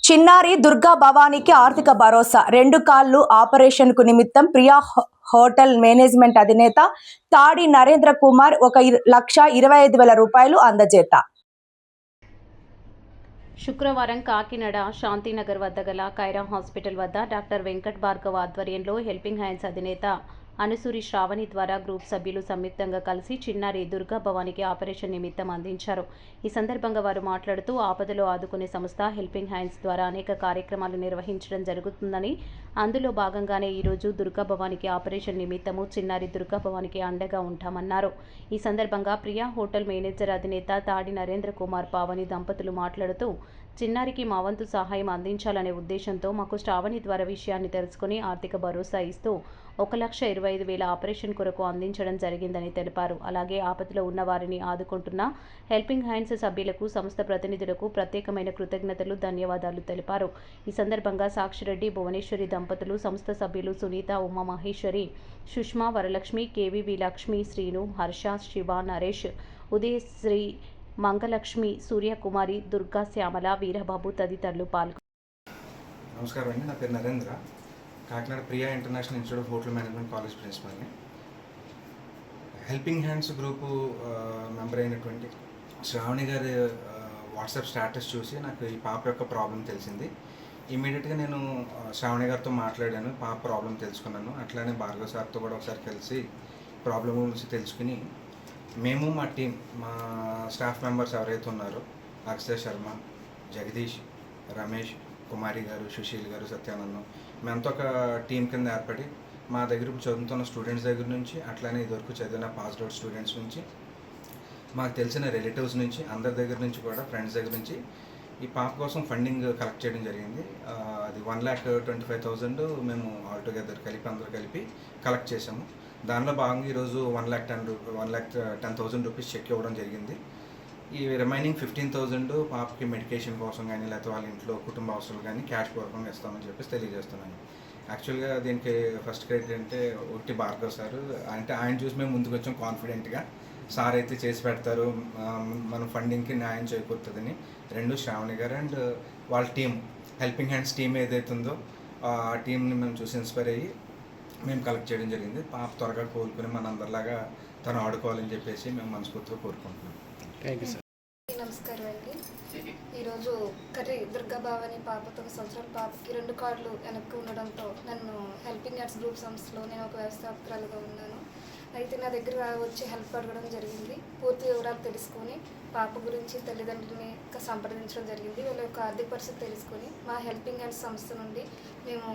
చిన్నారి దుర్గా భవానీకి ఆర్థిక భరోసా. 2 కాళ్లు ఆపరేషన్కు నిమిత్తం ప్రియా హోటల్ మేనేజ్మెంట్ అధినేత తాడి నరేంద్ర కుమార్ 1,25,000 రూపాయలు అందజేత. శుక్రవారం కాకినాడ శాంతినగర్ వద్ద గల కైరా హాస్పిటల్ వద్ద డాక్టర్ వెంకట్ భార్గవ్ ఆధ్వర్యంలో హెల్పింగ్ హ్యాండ్స్ అధినేత అనుసూరి శ్రావణి ద్వారా గ్రూప్ సభ్యులు సంయుక్తంగా కలిసి చిన్నారి దుర్గా భవానీకి ఆపరేషన్ నిమిత్తం అందించారు. ఈ సందర్భంగా వారు మాట్లాడుతూ ఆపదలో ఆదుకునే సంస్థ హెల్పింగ్ హ్యాండ్స్ ద్వారా అనేక కార్యక్రమాలు నిర్వహించడం జరుగుతుందని, అందులో భాగంగానే ఈరోజు దుర్గా భవానీకి ఆపరేషన్ నిమిత్తము చిన్నారి దుర్గా భవానీకి అండగా ఉంటామన్నారు. ఈ సందర్భంగా ప్రియా హోటల్ మేనేజర్ అధినేత తాడి నరేంద్ర కుమార్ పావని దంపతులు మాట్లాడుతూ, చిన్నారికి మా వంతు సహాయం అందించాలనే ఉద్దేశంతో మాకు శ్రావణి ద్వారా విషయాన్ని తెలుసుకుని ఆర్థిక భరోసా ఇస్తూ 1,25,000 ఆపరేషన్ కొరకు అందించడం జరిగిందని తెలిపారు. అలాగే ఆపదలో ఉన్న వారిని ఆదుకుంటున్న హెల్పింగ్ హ్యాండ్స్ సభ్యులకు, సంస్థ ప్రతినిధులకు ప్రత్యేకమైన కృతజ్ఞతలు, ధన్యవాదాలు తెలిపారు. ఈ సందర్భంగా సాక్షిరెడ్డి, భువనేశ్వరి దంపతులు, సంస్థ సభ్యులు సునీత, ఉమా మహేశ్వరి, సుష్మా, వరలక్ష్మి, కేవీవి లక్ష్మి, శ్రీను, హర్ష, శివ, నరేష్, ఉదయశ్రీ, మంగలక్ష్మి, సూర్యకుమారి, దుర్గా, శ్యామల, వీరబాబు తదితరులు పాల్గొన్నారు. నమస్కారం అండి, నా పేరు Narendra. Kakinada Priya international institute of hotel management college ప్రిన్సిపల్ని. హెల్పింగ్ హ్యాండ్స్ గ్రూపు మెంబర్ అయినటువంటి శ్రావణి గారి వాట్సాప్ స్టేటస్ చూసి నాకు ఈ పాప యొక్క ప్రాబ్లం తెలిసింది. ఇమీడియట్గా నేను శ్రావణి గారితో మాట్లాడాను, పాప ప్రాబ్లం తెలుసుకున్నాను. అట్లానే భార్గవ్ సార్తో కూడా ఒకసారి కలిసి ప్రాబ్లం గురించి తెలుసుకుని, మేము మా టీం, మా స్టాఫ్ మెంబర్స్ ఎవరైతే ఉన్నారో అక్షయ్ శర్మ, జగదీష్, రమేష్, కుమారి గారు, సుశీల్ గారు, సత్యానందం, మేమంతా ఒక టీం కింద ఏర్పడి మా దగ్గర చదువుతున్న స్టూడెంట్స్ దగ్గర నుంచి, అట్లానే ఇదివరకు చదివిన పాస్డ్ అవుట్ స్టూడెంట్స్ నుంచి, మాకు తెలిసిన రిలేటివ్స్ నుంచి, అందరి దగ్గర నుంచి కూడా, ఫ్రెండ్స్ దగ్గర నుంచి ఈ పాప కోసం ఫండింగ్ కలెక్ట్ చేయడం జరిగింది. అది 1,25,000 మేము ఆల్టుగెదర్ అందరూ కలిపి కలెక్ట్ చేసాము. దానిలో భాగంగా ఈరోజు 1,10,000 రూపీస్ చెక్ ఇవ్వడం జరిగింది. ఈ రిమైనింగ్ 15,000 పాపకి మెడికేషన్ కోసం కానీ, లేకపోతే వాళ్ళ ఇంట్లో కుటుంబ అవసరాలు కానీ క్యాష్ పూర్వకంగా ఇస్తామని చెప్పేసి తెలియజేస్తున్నాను. యాక్చువల్గా దీనికి ఫస్ట్ క్రెడిట్ అంటే ఒకటి భార్గవ్ సార్, అంటే ఆయన చూసి మేము ముందుకు వచ్చాం కాన్ఫిడెంట్గా, సార్ అయితే చేసి పెడతారు, మన ఫండింగ్కి న్యాయం చేకూరుతుందని. 2 శ్రావణి గారు అండ్ వాళ్ళ టీం, హెల్పింగ్ హ్యాండ్స్ టీం ఏదైతే ఉందో ఆ టీంని మేము చూసి ఇన్స్పైర్ అయ్యి మేము కలెక్ట్ చేయడం జరిగింది. పాప త్వరగా కోలుకుని మనందరిలాగా తను ఆడుకోవాలని చెప్పేసి మేము మనస్ఫూర్తిగా కోరుకుంటున్నాం. Thank you sir. నమస్కారం అండి. ఈరోజు దుర్గా భవాని పాపతో, 1 సంవత్సరాల పాపకి 2 కాళ్ళు వెనక్కి ఉండడంతో నన్ను హెల్పింగ్ హ్యాండ్స్ గ్రూప్ సంస్థలో నేను ఒక వ్యవస్థాపకురాలుగా ఉన్నాను. అయితే నా దగ్గర వచ్చి హెల్ప్ అడగడం జరిగింది. పూర్తి వివరాలు తెలుసుకొని పాప గురించి తల్లిదండ్రులని సంప్రదించడం జరిగింది. వీళ్ళ యొక్క ఆర్థిక పరిస్థితి తెలుసుకొని మా హెల్పింగ్ హ్యాండ్స్ సంస్థ నుండి మేము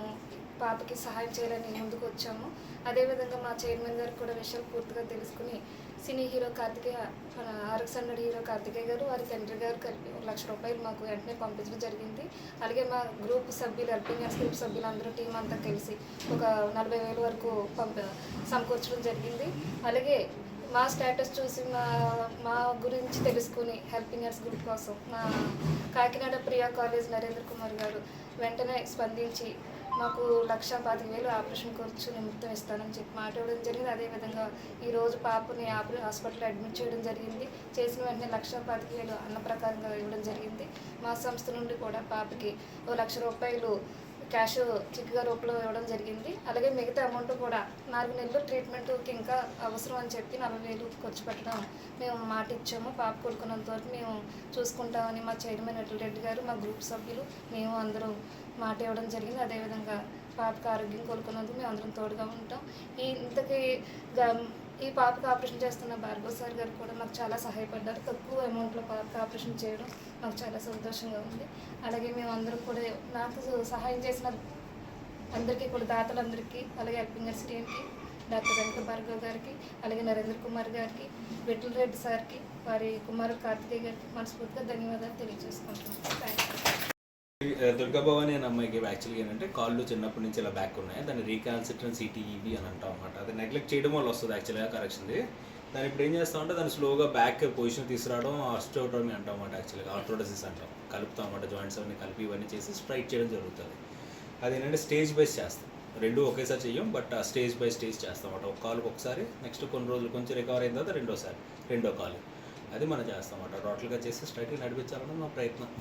పాపకి సహాయం చేయాలని ముందుకు వచ్చాము. అదేవిధంగా మా చైర్మన్ గారికి కూడా విషయాలు పూర్తిగా తెలుసుకుని సినీ హీరో కార్తికేయ, మన RX 100 హీరో కార్తికేయ గారు, వారి తండ్రి గారు కలిపి 1,00,000 రూపాయలు మాకు వెంటనే పంపించడం జరిగింది. అలాగే మా గ్రూప్ సభ్యులు, హెల్పింగ్ హ్యాండ్స్ గ్రూప్ సభ్యులు అందరూ టీం అంతా కలిసి ఒక 40,000 వరకు సమకూర్చడం జరిగింది. అలాగే మా స్టేటస్ చూసి మా గురించి తెలుసుకుని హెల్పింగ్ హ్యాండ్స్ గ్రూప్ కోసం మా కాకినాడ ప్రియా కాలేజ్ నరేంద్ర కుమార్ గారు వెంటనే స్పందించి మాకు 1,25,000 ఆపరేషన్ ఖర్చు నిమిత్తం ఇస్తానని చెప్పి మాట ఇవ్వడం జరిగింది. అదేవిధంగా ఈరోజు పాపని హాస్పిటల్లో అడ్మిట్ చేయడం జరిగింది. చేసిన వెంటనే 1,25,000 అన్న ప్రకారంగా ఇవ్వడం జరిగింది. మా సంస్థ నుండి కూడా పాపకి 1,00,000 రూపాయలు క్యాష్ చిక్గా రూపంలో ఇవ్వడం జరిగింది. అలాగే మిగతా అమౌంట్ కూడా 4 నెలలు ట్రీట్మెంట్కి ఇంకా అవసరం అని చెప్పి 40,000 ఖర్చు పెట్టడం మేము మాట ఇచ్చాము. పాప కోలుకున్నంత వరకు మేము చూసుకుంటామని మా చైర్మన్ రెడ్డి గారు, మా గ్రూప్ సభ్యులు, మేము అందరూ మాట ఇవ్వడం జరిగింది. అదేవిధంగా పాపకు ఆరోగ్యం కోలుకున్నందుకు మేము అందరం తోడుగా ఉంటాం. ఈ పాపకు ఆపరేషన్ చేస్తున్న భార్గవ్ సార్ గారు కూడా మాకు చాలా సహాయపడ్డారు. తక్కువ అమౌంట్లో పాపకు ఆపరేషన్ చేయడం మాకు చాలా సంతోషంగా ఉంది. అలాగే మేము అందరం కూడా నాకు సహాయం చేసిన అందరికీ కూడా, దాతలందరికీ, అలాగే హెల్పింగ్ హ్యాండ్స్ టీంకి, డాక్టర్ వెంకట భార్గవ్ గారికి, అలాగే నరేంద్ర కుమార్ గారికి, విఠల్ రెడ్డి సార్కి, వారి కుమారు కార్తికేయ గారికి మనస్ఫూర్తిగా ధన్యవాదాలు తెలియజేసుకుంటున్నాం. Thank you. దుర్గా భవాని అనే అమ్మాయికి యాక్చువల్గా ఏంటంటే కాళ్ళు చిన్నప్పటి నుంచి ఇలా బ్యాక్ ఉన్నాయి. దాన్ని రీకాన్సిట్రెన్స్ CTEB అని అంటాం అనమాట. అది నెగ్లెక్ట్ చేయడం వల్ల వస్తుంది యాక్చువల్గా కరెక్షన్ది. దాన్ని ఇప్పుడు ఏం చేస్తామంటే దాన్ని స్లోగా బ్యాక్ పొజిషన్ తీసుకురావడం ఆస్టియోటోమీ అంటాం అనమాట. యాక్చువల్గా ఆర్థోడసిస్ అంటాం, కలుపుతాం అనమాట. జాయింట్స్ అవన్నీ కలిపి ఇవన్నీ చేసి స్ట్రైట్ చేయడం జరుగుతుంది. అది ఏంటంటే స్టేజ్ బైస్ చేస్తాం, 2 ఒకేసారి చెయ్యం, బట్ స్టేజ్ బై స్టేజ్ చేస్తాం అనమాట. ఒక కాలుకి ఒకసారి, నెక్స్ట్ కొన్ని రోజులు కొంచెం రికవర్ అయిన తర్వాత రెండో కాలు, అది మనం చేస్తాం అనమాట. టోటల్గా చేసి స్ట్రైట్గా నడిపించాలన్నది మా ప్రయత్నం.